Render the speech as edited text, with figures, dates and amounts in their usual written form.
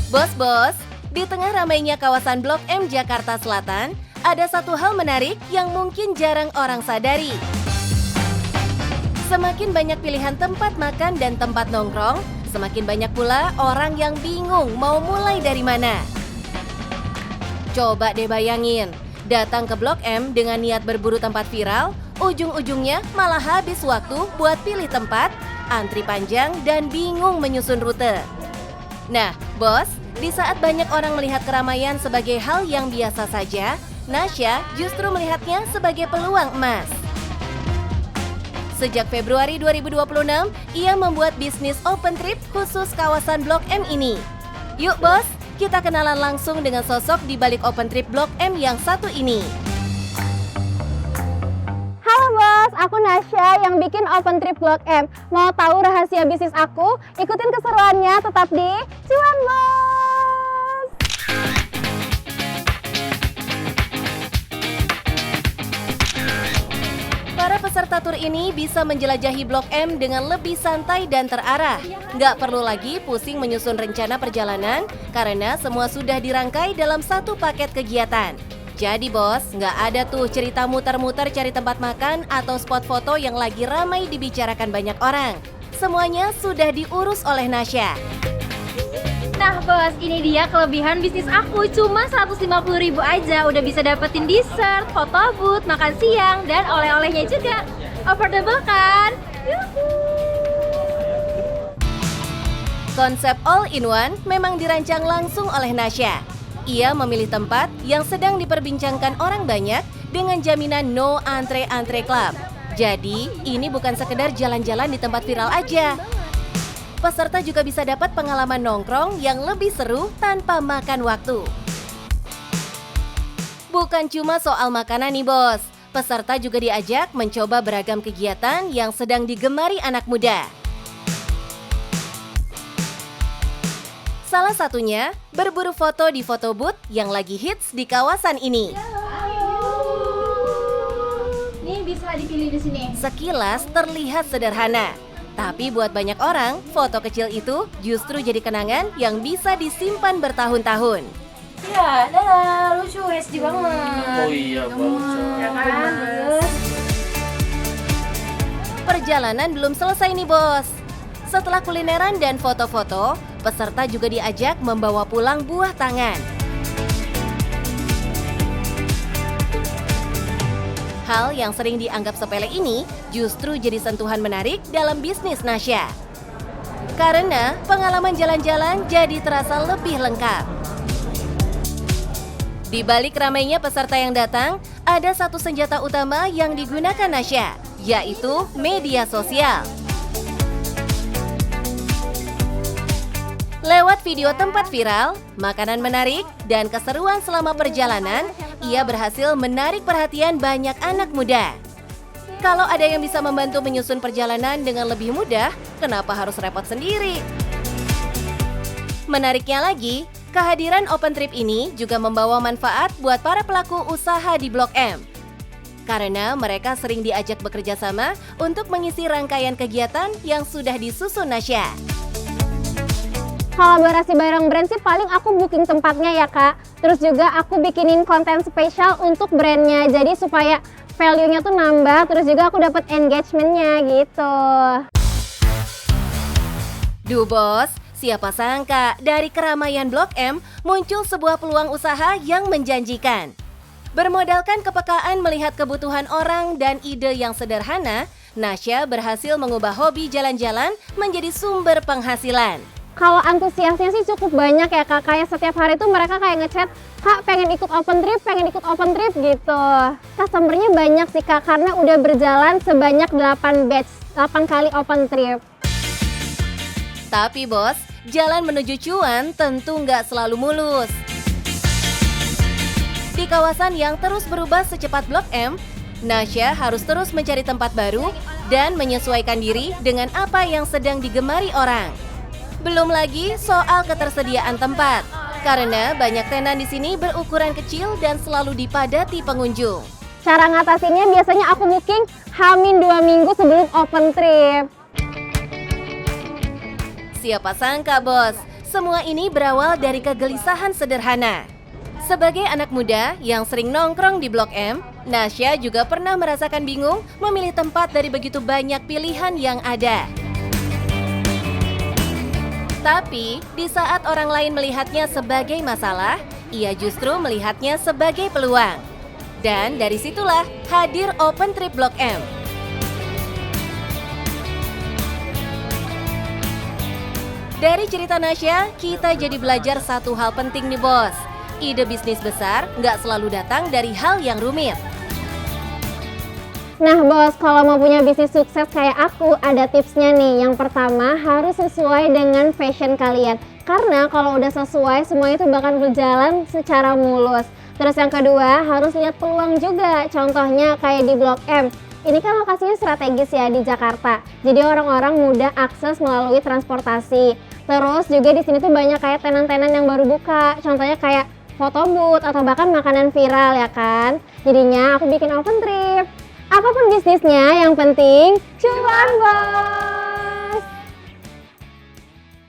Bos-bos, di tengah ramainya kawasan Blok M Jakarta Selatan, ada satu hal menarik yang mungkin jarang orang sadari. Semakin banyak pilihan tempat makan dan tempat nongkrong, semakin banyak pula orang yang bingung mau mulai dari mana. Coba deh bayangin, datang ke Blok M dengan niat berburu tempat viral, ujung-ujungnya malah habis waktu buat pilih tempat, antri panjang, dan bingung menyusun rute. Nah, bos, di saat banyak orang melihat keramaian sebagai hal yang biasa saja, Nasya justru melihatnya sebagai peluang emas. Sejak Februari 2026, ia membuat bisnis open trip khusus kawasan Blok M ini. Yuk bos, kita kenalan langsung dengan sosok di balik open trip Blok M yang satu ini. Halo bos, aku Nasya yang bikin open trip Blok M. Mau tahu rahasia bisnis aku? Ikutin keseruannya tetap di Cuan Bos. Para peserta tur ini bisa menjelajahi Blok M dengan lebih santai dan terarah. Nggak perlu lagi pusing menyusun rencana perjalanan karena semua sudah dirangkai dalam satu paket kegiatan. Jadi bos, nggak ada tuh cerita muter-muter cari tempat makan atau spot foto yang lagi ramai dibicarakan banyak orang. Semuanya sudah diurus oleh Nasya. Nah bos, ini dia kelebihan bisnis aku. Cuma 150.000 aja udah bisa dapetin dessert, foto booth, makan siang, dan oleh-olehnya juga. Affordable kan? Yuhu. Konsep all-in-one memang dirancang langsung oleh Nasya. Ia memilih tempat yang sedang diperbincangkan orang banyak dengan jaminan no antre-antre club. Jadi, ini bukan sekedar jalan-jalan di tempat viral aja. Peserta juga bisa dapat pengalaman nongkrong yang lebih seru tanpa makan waktu. Bukan cuma soal makanan nih bos, peserta juga diajak mencoba beragam kegiatan yang sedang digemari anak muda. Salah satunya, berburu foto di foto booth yang lagi hits di kawasan ini. Ini bisa dipilih di sini. Sekilas terlihat sederhana, tapi buat banyak orang, foto kecil itu justru jadi kenangan yang bisa disimpan bertahun-tahun. Ya, lucu, SD banget. Oh iya, bagus. Ya kan? Perjalanan belum selesai nih bos. Setelah kulineran dan foto-foto, peserta juga diajak membawa pulang buah tangan. Hal yang sering dianggap sepele ini justru jadi sentuhan menarik dalam bisnis Nasya. Karena pengalaman jalan-jalan jadi terasa lebih lengkap. Di balik ramainya peserta yang datang, ada satu senjata utama yang digunakan Nasya, yaitu media sosial. Lewat video tempat viral, makanan menarik, dan keseruan selama perjalanan, ia berhasil menarik perhatian banyak anak muda. Kalau ada yang bisa membantu menyusun perjalanan dengan lebih mudah, kenapa harus repot sendiri? Menariknya lagi, kehadiran open trip ini juga membawa manfaat buat para pelaku usaha di Blok M. Karena mereka sering diajak bekerja sama untuk mengisi rangkaian kegiatan yang sudah disusun Nasya. Kolaborasi bareng brand sih paling aku booking tempatnya ya kak. Terus juga aku bikinin konten spesial untuk brandnya. Jadi supaya value-nya tuh nambah. Terus juga aku dapat engagement-nya gitu. Duh bos, siapa sangka dari keramaian Blok M muncul sebuah peluang usaha yang menjanjikan. Bermodalkan kepekaan melihat kebutuhan orang dan ide yang sederhana, Nasya berhasil mengubah hobi jalan-jalan menjadi sumber penghasilan. Kalau antusiasnya sih cukup banyak ya kak, kayak setiap hari tuh mereka kayak ngechat, kak pengen ikut open trip gitu. Customernya banyak sih kak, karena udah berjalan sebanyak 8 batch, 8 kali open trip. Tapi bos, jalan menuju cuan tentu nggak selalu mulus. Di kawasan yang terus berubah secepat Blok M, Nasya harus terus mencari tempat baru dan menyesuaikan diri dengan apa yang sedang digemari orang. Belum lagi soal ketersediaan tempat, karena banyak tenan di sini berukuran kecil dan selalu dipadati pengunjung. Cara ngatasinnya biasanya aku booking H-2 minggu sebelum open trip. Siapa sangka bos, Semua ini berawal dari kegelisahan sederhana. Sebagai anak muda yang sering nongkrong di Blok M, Nasya juga pernah merasakan bingung memilih tempat dari begitu banyak pilihan yang ada. Tapi, di saat orang lain melihatnya sebagai masalah, ia justru melihatnya sebagai peluang. Dan dari situlah hadir Open Trip Blok M. Dari cerita Nasya, kita jadi belajar satu hal penting nih bos. Ide bisnis besar nggak selalu datang dari hal yang rumit. Nah bos, kalau mau punya bisnis sukses kayak aku, ada tipsnya nih. Yang pertama, harus sesuai dengan passion kalian. Karena kalau udah sesuai, semua itu bakal berjalan secara mulus. Terus yang kedua, harus lihat peluang juga. Contohnya kayak di Blok M. Ini kan lokasinya strategis ya di Jakarta. Jadi orang-orang mudah akses melalui transportasi. Terus juga di sini tuh banyak kayak tenan-tenan yang baru buka. Contohnya kayak foto booth atau bahkan makanan viral ya kan. Jadinya aku bikin Open Trip. Apapun bisnisnya, yang penting cuan bos.